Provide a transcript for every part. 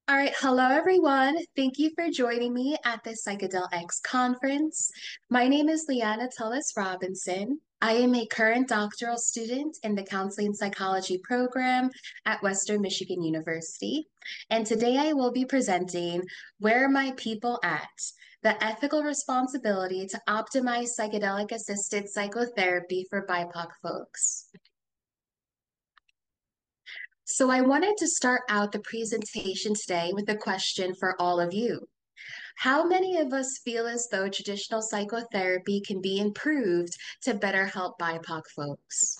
All right, hello everyone. Thank you for joining me at the Psychedelic-X conference. My name is Lianna Tullis-Robinson. I am a current doctoral student in the Counseling Psychology program at Western Michigan University. And today I will be presenting Where Are My People At? The ethical responsibility to optimize psychedelic-assisted psychotherapy for BIPOC folks. So I wanted to start out the presentation today with a question for all of you. How many of us feel as though traditional psychotherapy can be improved to better help BIPOC folks?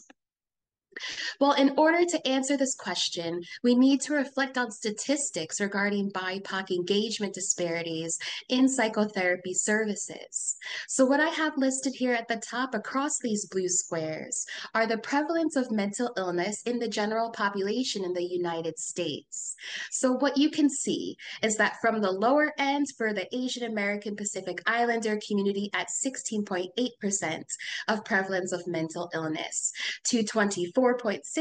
Well, in order to answer this question, we need to reflect on statistics regarding BIPOC engagement disparities in psychotherapy services. So, what I have listed here at the top across these blue squares are the prevalence of mental illness in the general population in the United States. So, what you can see is that from the lower end for the Asian American Pacific Islander community at 16.8% of prevalence of mental illness, to 24.6%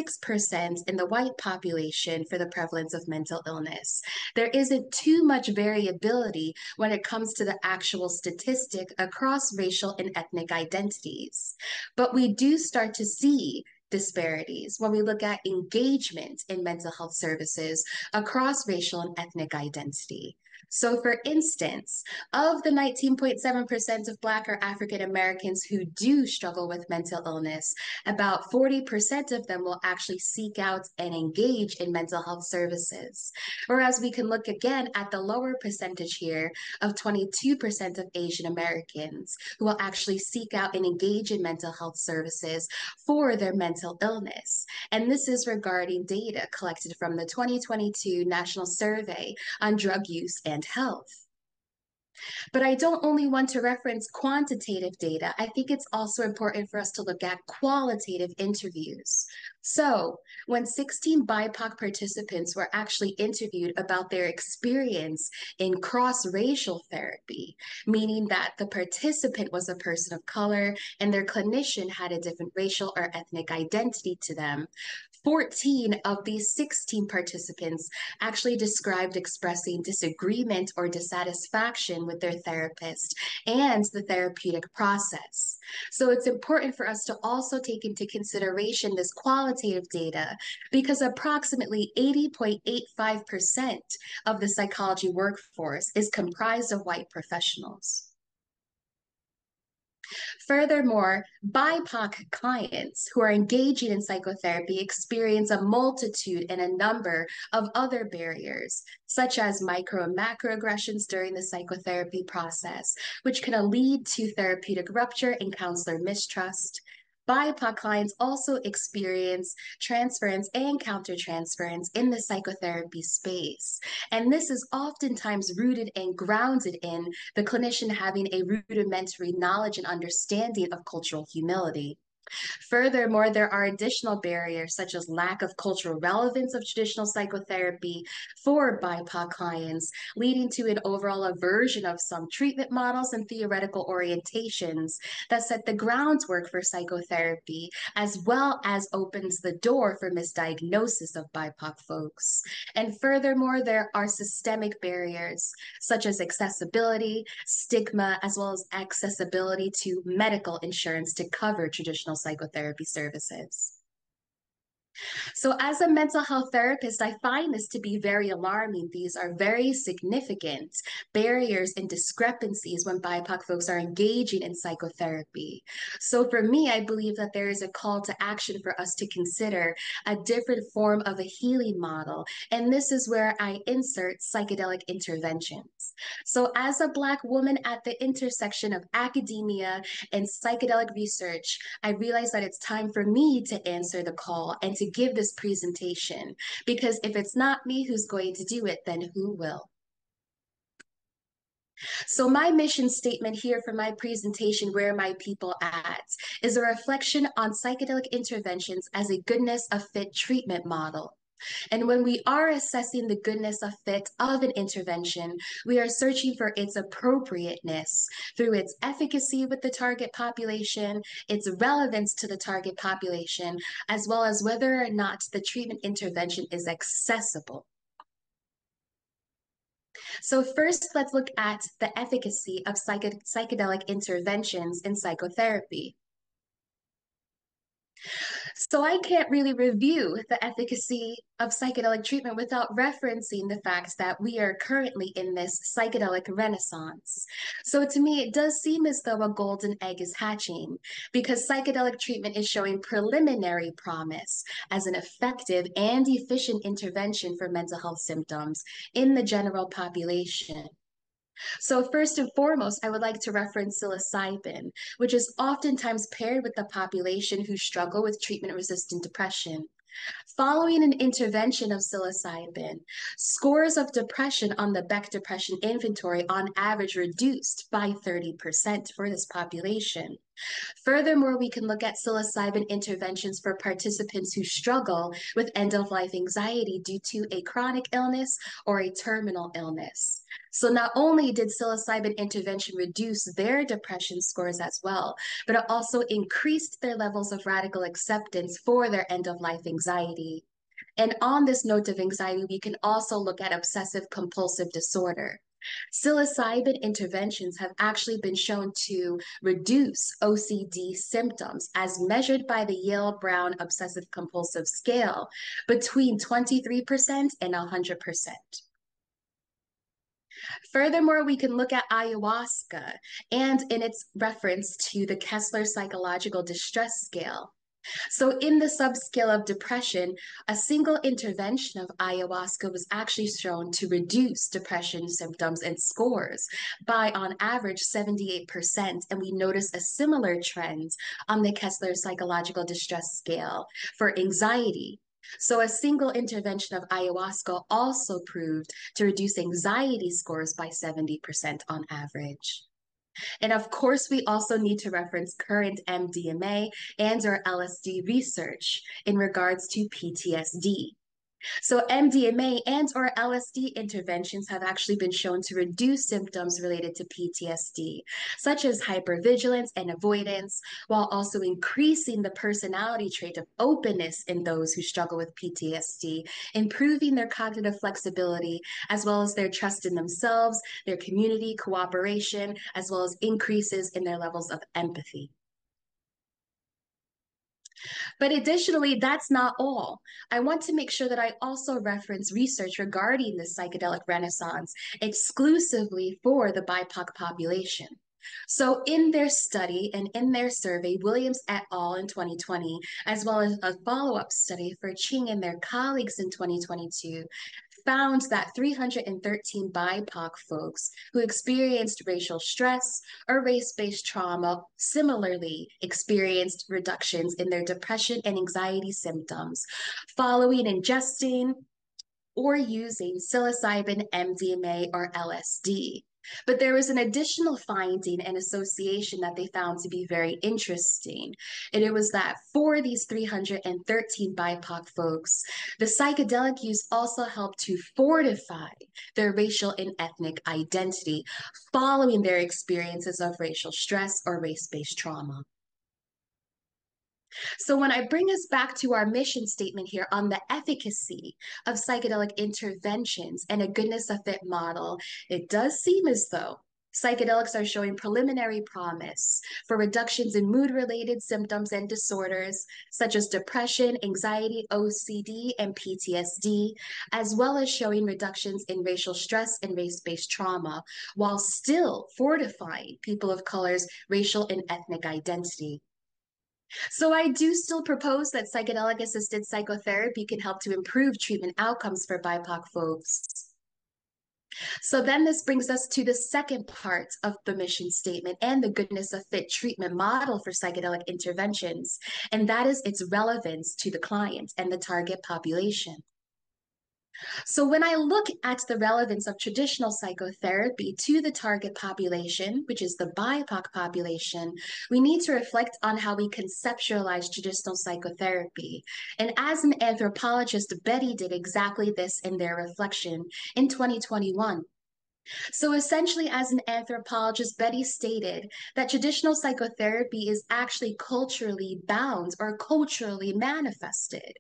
in the white population for the prevalence of mental illness. There isn't too much variability when it comes to the actual statistic across racial and ethnic identities. But we do start to see disparities when we look at engagement in mental health services across racial and ethnic identity. So, for instance, of the 19.7% of Black or African Americans who do struggle with mental illness, about 40% of them will actually seek out and engage in mental health services. Whereas we can look again at the lower percentage here of 22% of Asian Americans who will actually seek out and engage in mental health services for their mental illness. And this is regarding data collected from the 2022 National Survey on Drug Use and Health. But I don't only want to reference quantitative data. I think it's also important for us to look at qualitative interviews. So, when 16 BIPOC participants were actually interviewed about their experience in cross-racial therapy, meaning that the participant was a person of color and their clinician had a different racial or ethnic identity to them, 14 of these 16 participants actually described expressing disagreement or dissatisfaction with their therapist and the therapeutic process. So it's important for us to also take into consideration this qualitative data because approximately 80.85% of the psychology workforce is comprised of white professionals. Furthermore, BIPOC clients who are engaging in psychotherapy experience a multitude and a number of other barriers, such as micro and macroaggressions during the psychotherapy process, which can lead to therapeutic rupture and counselor mistrust. BIPOC clients also experience transference and countertransference in the psychotherapy space. And this is oftentimes rooted and grounded in the clinician having a rudimentary knowledge and understanding of cultural humility. Furthermore, there are additional barriers such as lack of cultural relevance of traditional psychotherapy for BIPOC clients, leading to an overall aversion of some treatment models and theoretical orientations that set the groundwork for psychotherapy, as well as opens the door for misdiagnosis of BIPOC folks. And furthermore, there are systemic barriers such as accessibility, stigma, as well as accessibility to medical insurance to cover traditional psychotherapy services. So, as a mental health therapist, I find this to be very alarming. These are very significant barriers and discrepancies when BIPOC folks are engaging in psychotherapy. So, for me, I believe that there is a call to action for us to consider a different form of a healing model. And this is where I insert psychedelic interventions. So, as a Black woman at the intersection of academia and psychedelic research, I realized that it's time for me to answer the call and to give this presentation, because if it's not me who's going to do it, then who will? So my mission statement here for my presentation, Where Are My People At, is a reflection on psychedelic interventions as a goodness of fit treatment model. And when we are assessing the goodness of fit of an intervention, we are searching for its appropriateness through its efficacy with the target population, its relevance to the target population, as well as whether or not the treatment intervention is accessible. So first, let's look at the efficacy of psychedelic interventions in psychotherapy. So I can't really review the efficacy of psychedelic treatment without referencing the fact that we are currently in this psychedelic renaissance. So to me, it does seem as though a golden egg is hatching because psychedelic treatment is showing preliminary promise as an effective and efficient intervention for mental health symptoms in the general population. So, first and foremost, I would like to reference psilocybin, which is oftentimes paired with the population who struggle with treatment resistant depression. Following an intervention of psilocybin, scores of depression on the Beck Depression Inventory on average reduced by 30% for this population. Furthermore, we can look at psilocybin interventions for participants who struggle with end of life anxiety due to a chronic illness or a terminal illness. So, not only did psilocybin intervention reduce their depression scores as well, but it also increased their levels of radical acceptance for their end of life anxiety. And on this note of anxiety, we can also look at obsessive compulsive disorder. Psilocybin interventions have actually been shown to reduce OCD symptoms as measured by the Yale Brown Obsessive Compulsive Scale between 23% and 100%. Furthermore, we can look at ayahuasca and in its reference to the Kessler Psychological Distress Scale. So, in the subscale of depression, a single intervention of ayahuasca was actually shown to reduce depression symptoms and scores by, on average, 78%. And we notice a similar trend on the Kessler Psychological Distress Scale for anxiety. So, a single intervention of ayahuasca also proved to reduce anxiety scores by 70% on average. And of course, we also need to reference current MDMA and or LSD research in regards to PTSD. So MDMA and or LSD interventions have actually been shown to reduce symptoms related to PTSD, such as hypervigilance and avoidance, while also increasing the personality trait of openness in those who struggle with PTSD, improving their cognitive flexibility, as well as their trust in themselves, their community cooperation, as well as increases in their levels of empathy. But additionally, that's not all. I want to make sure that I also reference research regarding the psychedelic renaissance exclusively for the BIPOC population. So, in their study and in their survey, Williams et al. In 2020, as well as a follow up study for Ching and their colleagues in 2022, found that 313 BIPOC folks who experienced racial stress or race-based trauma similarly experienced reductions in their depression and anxiety symptoms following ingesting or using psilocybin, MDMA, or LSD. But there was an additional finding and association that they found to be very interesting. And it was that for these 313 BIPOC folks, the psychedelic use also helped to fortify their racial and ethnic identity following their experiences of racial stress or race-based trauma. So, when I bring us back to our mission statement here on the efficacy of psychedelic interventions and a goodness of fit model, it does seem as though psychedelics are showing preliminary promise for reductions in mood related symptoms and disorders such as depression, anxiety, OCD, and PTSD, as well as showing reductions in racial stress and race based trauma, while still fortifying people of color's racial and ethnic identity. So I do still propose that psychedelic assisted psychotherapy can help to improve treatment outcomes for BIPOC folks. So then this brings us to the second part of the mission statement and the goodness of fit treatment model for psychedelic interventions, and that is its relevance to the client and the target population. So when I look at the relevance of traditional psychotherapy to the target population, which is the BIPOC population, we need to reflect on how we conceptualize traditional psychotherapy. And as an anthropologist, Betty did exactly this in their reflection in 2021. So essentially, as an anthropologist, Betty stated that traditional psychotherapy is actually culturally bound or culturally manifested,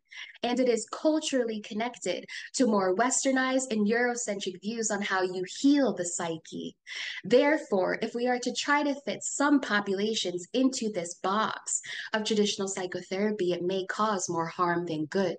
and it is culturally connected to more westernized and Eurocentric views on how you heal the psyche. Therefore, if we are to try to fit some populations into this box of traditional psychotherapy, it may cause more harm than good.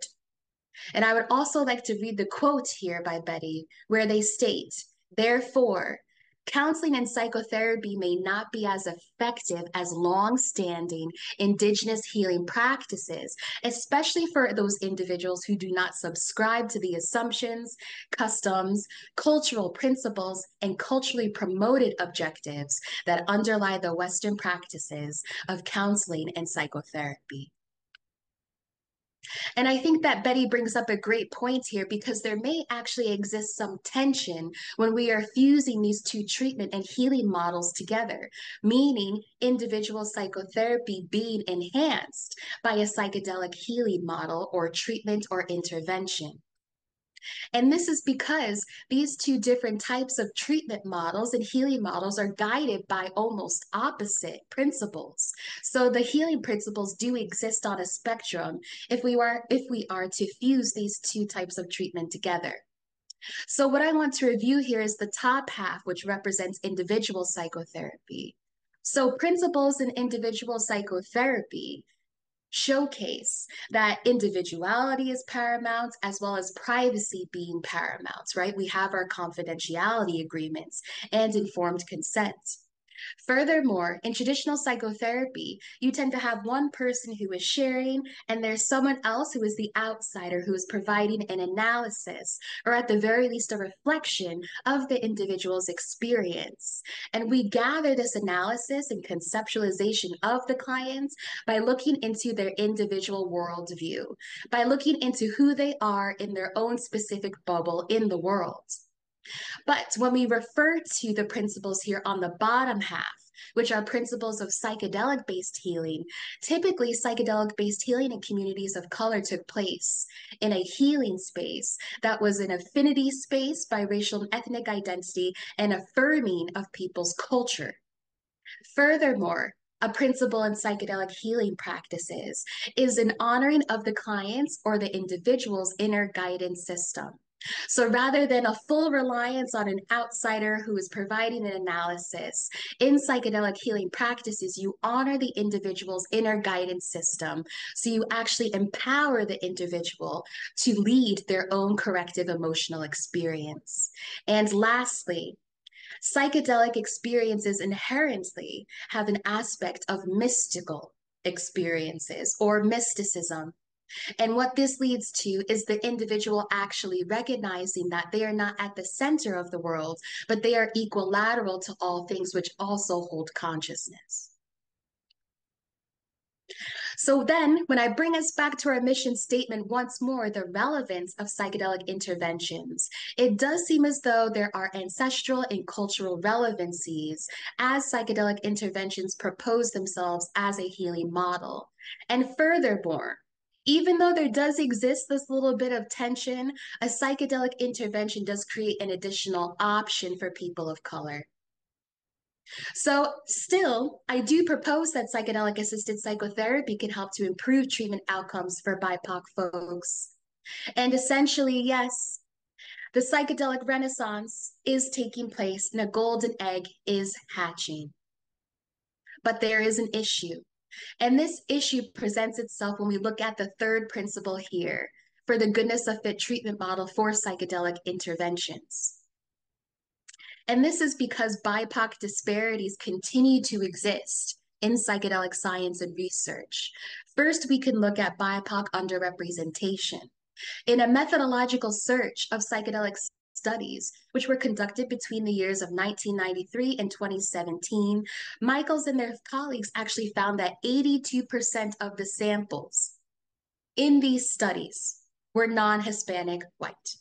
And I would also like to read the quote here by Betty, where they state, therefore, counseling and psychotherapy may not be as effective as long-standing indigenous healing practices, especially for those individuals who do not subscribe to the assumptions, customs, cultural principles, and culturally promoted objectives that underlie the Western practices of counseling and psychotherapy. And I think that Betty brings up a great point here because there may actually exist some tension when we are fusing these two treatment and healing models together, meaning individual psychotherapy being enhanced by a psychedelic healing model or treatment or intervention. And this is because these two different types of treatment models and healing models are guided by almost opposite principles. So the healing principles do exist on a spectrum if we are to fuse these two types of treatment together. So what I want to review here is the top half, which represents individual psychotherapy. So principles in individual psychotherapy showcase that individuality is paramount as well as privacy being paramount, right? We have our confidentiality agreements and informed consent. Furthermore, in traditional psychotherapy, you tend to have one person who is sharing, and there's someone else who is the outsider who is providing an analysis, or at the very least, a reflection of the individual's experience. And we gather this analysis and conceptualization of the clients by looking into their individual worldview, by looking into who they are in their own specific bubble in the world. But when we refer to the principles here on the bottom half, which are principles of psychedelic based healing, typically psychedelic based healing in communities of color took place in a healing space that was an affinity space by racial and ethnic identity and affirming of people's culture. Furthermore, a principle in psychedelic healing practices is an honoring of the client's or the individual's inner guidance system. So rather than a full reliance on an outsider who is providing an analysis, in psychedelic healing practices, you honor the individual's inner guidance system. So you actually empower the individual to lead their own corrective emotional experience. And lastly, psychedelic experiences inherently have an aspect of mystical experiences or mysticism. And what this leads to is the individual actually recognizing that they are not at the center of the world, but they are equilateral to all things which also hold consciousness. So then, when I bring us back to our mission statement once more, the relevance of psychedelic interventions, it does seem as though there are ancestral and cultural relevancies as psychedelic interventions propose themselves as a healing model. And furthermore, even though there does exist this little bit of tension, a psychedelic intervention does create an additional option for people of color. So, still, I do propose that psychedelic assisted psychotherapy can help to improve treatment outcomes for BIPOC folks. And essentially, yes, the psychedelic renaissance is taking place and a golden egg is hatching. But there is an issue. And this issue presents itself when we look at the third principle here for the goodness of fit treatment model for psychedelic interventions. And this is because BIPOC disparities continue to exist in psychedelic science and research. First, we can look at BIPOC underrepresentation. In a methodological search of psychedelic studies, which were conducted between the years of 1993 and 2017, Michaels and their colleagues actually found that 82% of the samples in these studies were non-Hispanic white.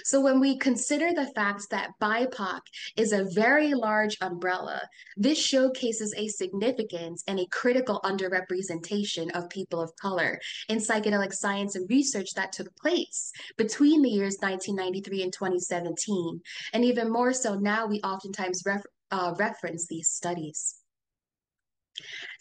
So when we consider the fact that BIPOC is a very large umbrella, this showcases a significant and a critical underrepresentation of people of color in psychedelic science and research that took place between the years 1993 and 2017. And even more so now, we oftentimes reference these studies.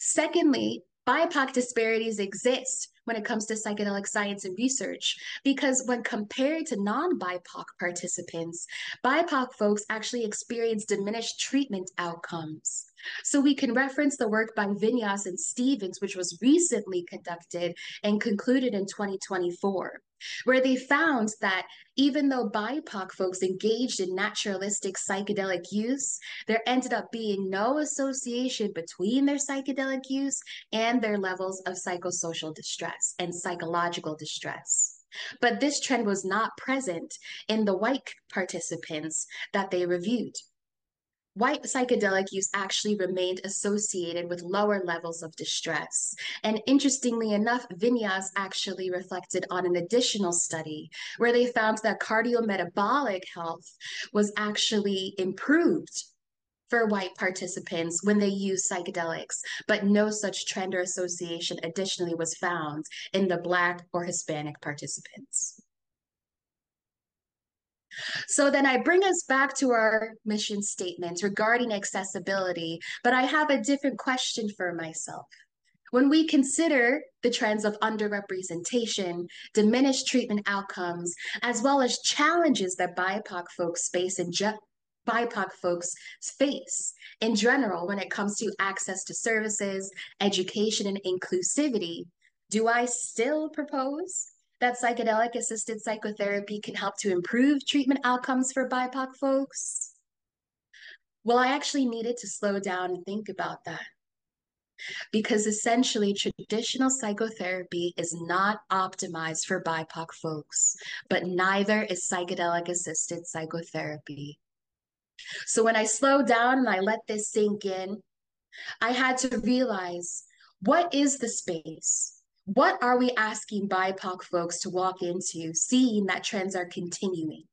Secondly, BIPOC disparities exist when it comes to psychedelic science and research, because when compared to non-BIPOC participants, BIPOC folks actually experience diminished treatment outcomes. So we can reference the work by Vinyas and Stevens, which was recently conducted and concluded in 2024, where they found that even though BIPOC folks engaged in naturalistic psychedelic use, there ended up being no association between their psychedelic use and their levels of psychosocial distress and psychological distress. But this trend was not present in the white participants that they reviewed. White psychedelic use actually remained associated with lower levels of distress. And interestingly enough, Vinyas actually reflected on an additional study where they found that cardiometabolic health was actually improved for white participants when they used psychedelics, but no such trend or association additionally was found in the Black or Hispanic participants. So then I bring us back to our mission statement regarding accessibility, but I have a different question for myself. When we consider the trends of underrepresentation, diminished treatment outcomes, as well as challenges that BIPOC folks face in general when it comes to access to services, education, and inclusivity, do I still propose that psychedelic-assisted psychotherapy can help to improve treatment outcomes for BIPOC folks? Well, I actually needed to slow down and think about that, because essentially traditional psychotherapy is not optimized for BIPOC folks, but neither is psychedelic-assisted psychotherapy. So when I slowed down and I let this sink in, I had to realize, what is the space? What are we asking BIPOC folks to walk into, seeing that trends are continuing?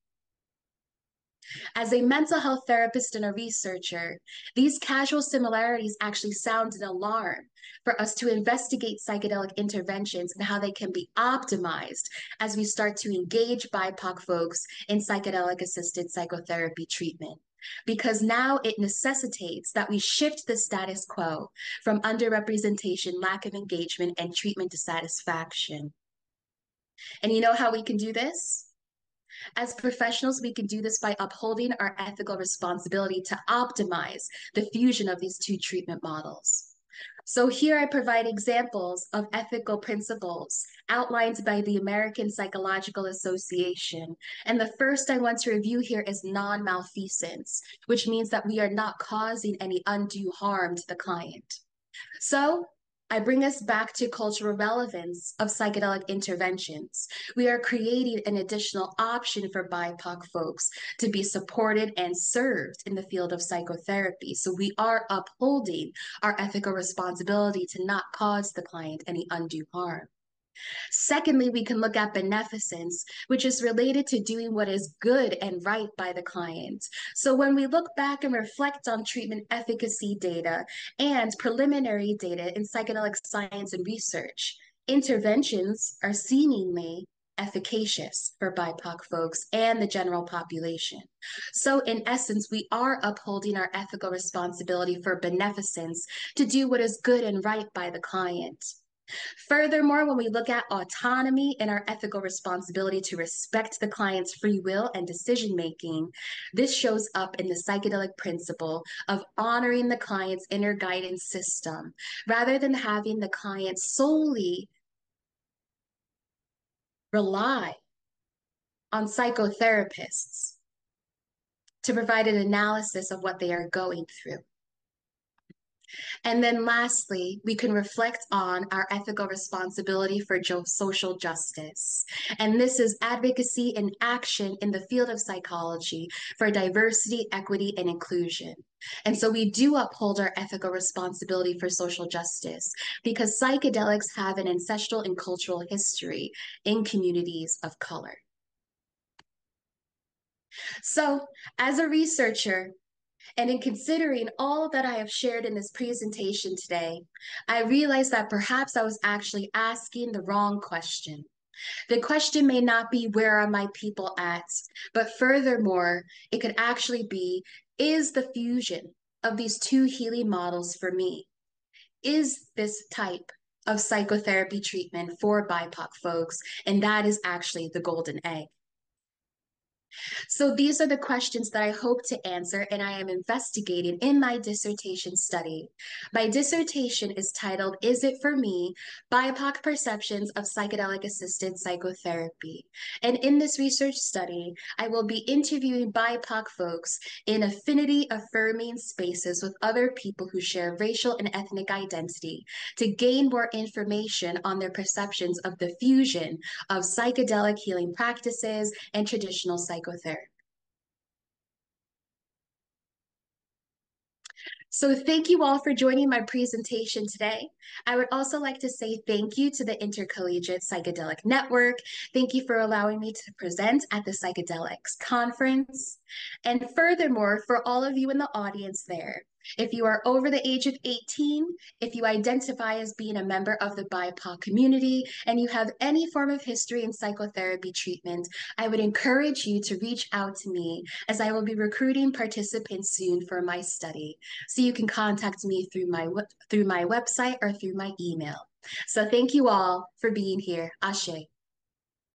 As a mental health therapist and a researcher, these casual similarities actually sound an alarm for us to investigate psychedelic interventions and how they can be optimized as we start to engage BIPOC folks in psychedelic-assisted psychotherapy treatment. Because now it necessitates that we shift the status quo from underrepresentation, lack of engagement, and treatment dissatisfaction. And you know how we can do this? As professionals, we can do this by upholding our ethical responsibility to optimize the fusion of these two treatment models. So here I provide examples of ethical principles outlined by the American Psychological Association. And the first I want to review here is non-malfeasance, which means that we are not causing any undue harm to the client. So I bring us back to cultural relevance of psychedelic interventions. We are creating an additional option for BIPOC folks to be supported and served in the field of psychotherapy. So we are upholding our ethical responsibility to not cause the client any undue harm. Secondly, we can look at beneficence, which is related to doing what is good and right by the client. So when we look back and reflect on treatment efficacy data and preliminary data in psychedelic science and research, interventions are seemingly efficacious for BIPOC folks and the general population. So in essence, we are upholding our ethical responsibility for beneficence to do what is good and right by the client. Furthermore, when we look at autonomy and our ethical responsibility to respect the client's free will and decision making, this shows up in the psychedelic principle of honoring the client's inner guidance system rather than having the client solely rely on psychotherapists to provide an analysis of what they are going through. And then lastly, we can reflect on our ethical responsibility for social justice. And this is advocacy and action in the field of psychology for diversity, equity, and inclusion. And so we do uphold our ethical responsibility for social justice because psychedelics have an ancestral and cultural history in communities of color. So, as a researcher, and in considering all that I have shared in this presentation today, I realized that perhaps I was actually asking the wrong question. The question may not be, where are my people at? But furthermore, it could actually be, is the fusion of these two healing models for me? Is this type of psychotherapy treatment for BIPOC folks? And that is actually the golden egg. So these are the questions that I hope to answer and I am investigating in my dissertation study. My dissertation is titled, Is It For Me? BIPOC Perceptions of Psychedelic-Assisted Psychotherapy. And in this research study, I will be interviewing BIPOC folks in affinity affirming spaces with other people who share racial and ethnic identity to gain more information on their perceptions of the fusion of psychedelic healing practices and traditional psychotherapy. So thank you all for joining my presentation today. I would also like to say thank you to the Intercollegiate Psychedelic Network. Thank you for allowing me to present at the PsychedelX conference. And furthermore, for all of you in the audience there, if you are over the age of 18, if you identify as being a member of the BIPOC community, and you have any form of history in psychotherapy treatment, I would encourage you to reach out to me as I will be recruiting participants soon for my study. So you can contact me through my website or through my email. So thank you all for being here. Ashe.